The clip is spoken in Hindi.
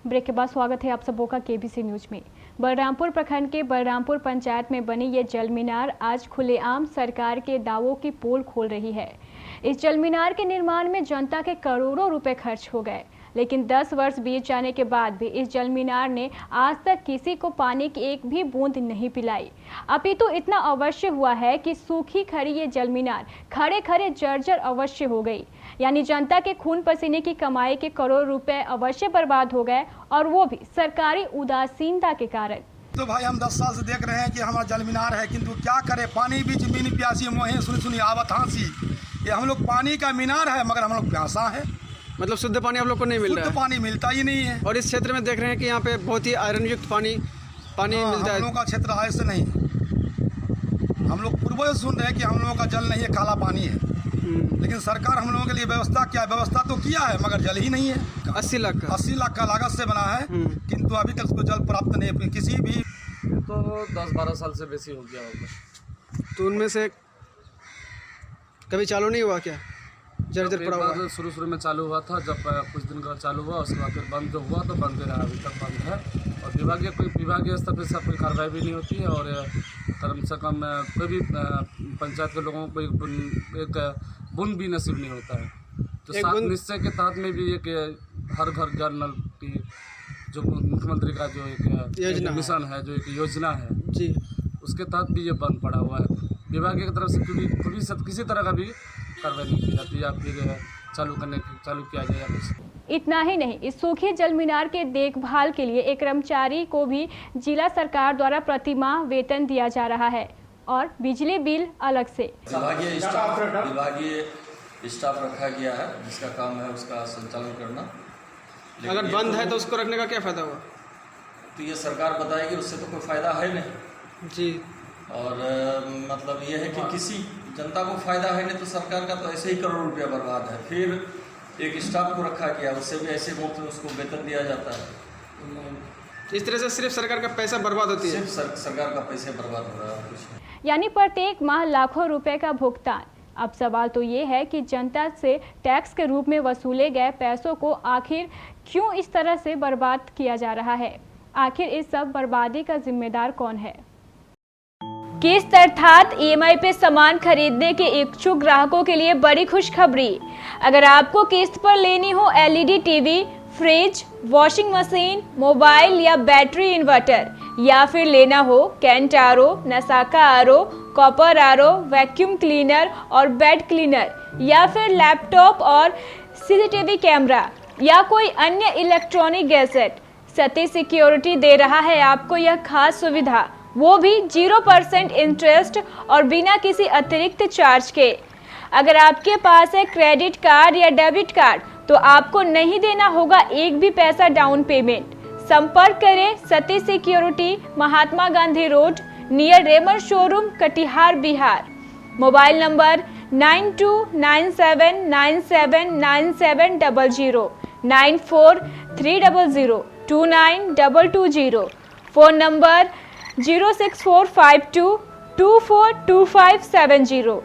ब्रेक के बाद स्वागत है आप सबों का केबीसी न्यूज में। बलरामपुर प्रखंड के बलरामपुर पंचायत में बनी ये जल मीनार आज खुलेआम सरकार के दावों की पोल खोल रही है। इस जल मीनार के निर्माण में जनता के करोड़ों रुपए खर्च हो गए, लेकिन 10 वर्ष बीत जाने के बाद भी इस जल मीनार ने आज तक किसी को पानी की एक भी बूंद नहीं पिलाई। अपितु तो इतना अवश्य हुआ है कि सूखी खड़ी ये जल मीनार खड़े खड़े जर्जर अवश्य हो गई। यानी जनता के खून पसीने की कमाई के करोड़ रुपए अवश्य बर्बाद हो गए, और वो भी सरकारी उदासीनता के कारण। तो भाई हम 10 साल से देख रहे हैं कि हमारा जल मीनार है, किंतु क्या करे, पानी भी जमीनी प्यासी मोहे सुनी आवत हाँसी। ये हम लोग पानी का मीनार है मगर हम लोग प्यासा है। मतलब शुद्ध पानी आप लोग को नहीं मिल रहा है? शुद्ध पानी मिलता ही नहीं है। और इस क्षेत्र में देख रहे हैं कि यहाँ पे बहुत ही आयरन युक्त पानी मिलता है। हम लोगों का क्षेत्र ऐसे नहीं, हम लोग पूर्व सुन रहे हैं कि हम लोगों का जल नहीं है, काला पानी है। लेकिन सरकार हम लोगों के लिए व्यवस्था तो किया है मगर जल ही नहीं है। 80 लाख का लागत से बना है, किंतु अभी तक उसको जल प्राप्त नहीं है किसी भी। तो 10-12 साल से बेसी हो गया होगा। तो उनमें से कभी चालू नहीं हुआ क्या? जर्जर पड़ा हुआ? शुरू में चालू हुआ था, जब कुछ दिन का चालू हुआ, उसके बाद फिर बंद जो हुआ तो बंद रहा, अभी तक बंद है। और विभागीय स्तर पर सब कोई कार्रवाई भी नहीं होती है, और कम से कम कोई भी पंचायत के लोगों को एक बूंद भी नसीब नहीं होता है। तो 7 निश्चय के तहत में भी एक हर घर जल नल की जो मुख्यमंत्री का जो एक मिशन है, जो एक योजना है जी, उसके तहत भी ये बंद पड़ा हुआ है। विभागीय की तरफ से किसी तरह का भी कार्रवाई नहीं की जाती या फिर चालू किया जाए या कुछ। इतना ही नहीं, इस सूखे जल मीनार के देखभाल के लिए एक कर्मचारी को भी जिला सरकार द्वारा प्रतिमाह वेतन दिया जा रहा है, और बिजली बिल अलग से। विभागीय स्टाफ रखा गया है जिसका काम है उसका संचालन करना। अगर बंद है तो उसको रखने का क्या फायदा हुआ? तो ये सरकार बताएगी, उससे तो कोई फायदा है नहीं जी। और मतलब ये है कि किसी जनता को फायदा है नहीं, तो सरकार का तो ऐसे ही करोड़ रुपया बर्बाद है। फिर एक स्टाफ को रखा गया, उससे भी ऐसे मुफ्त उसको वेतन दिया जाता है। इस तरह से सिर्फ सरकार का पैसा बर्बाद होती है। सिर्फ सरकार का पैसे बर्बाद हो रहा है, कुछ। यानी प्रत्येक माह लाखों रुपए का भुगतान। अब सवाल तो ये है कि जनता से टैक्स के रूप में वसूले गए पैसों को आखिर क्यों इस तरह से बर्बाद किया जा रहा है? आखिर इस सब बर्बादी का जिम्मेदार कौन है? किस्त अर्थात EMI पे सामान खरीदने के इच्छुक ग्राहकों के लिए बड़ी खुशखबरी। अगर आपको किस्त पर लेनी हो LED TV, fridge, washing machine, mobile या बैटरी इन्वर्टर, या फिर लेना हो कैंट आरो, नसाका आरो, कॉपर आरो, वैक्यूम क्लीनर और बेड क्लीनर, या फिर लैपटॉप और CCTV कैमरा या कोई अन्य इलेक्ट्रॉनिक गैजेट, सती सिक्योरिटी दे रहा है आपको यह खास सुविधा, वो भी 0% इंटरेस्ट और बिना किसी अतिरिक्त चार्ज के। अगर आपके पास है क्रेडिट कार्ड या डेबिट कार्ड तो आपको नहीं देना होगा एक भी पैसा डाउन पेमेंट। संपर्क करें Sati security, Mahatma Gandhi road, near रेमर showroom, Katihar, Bihar. Mobile number 9297979700, 9430029220। Phone number 06452242570।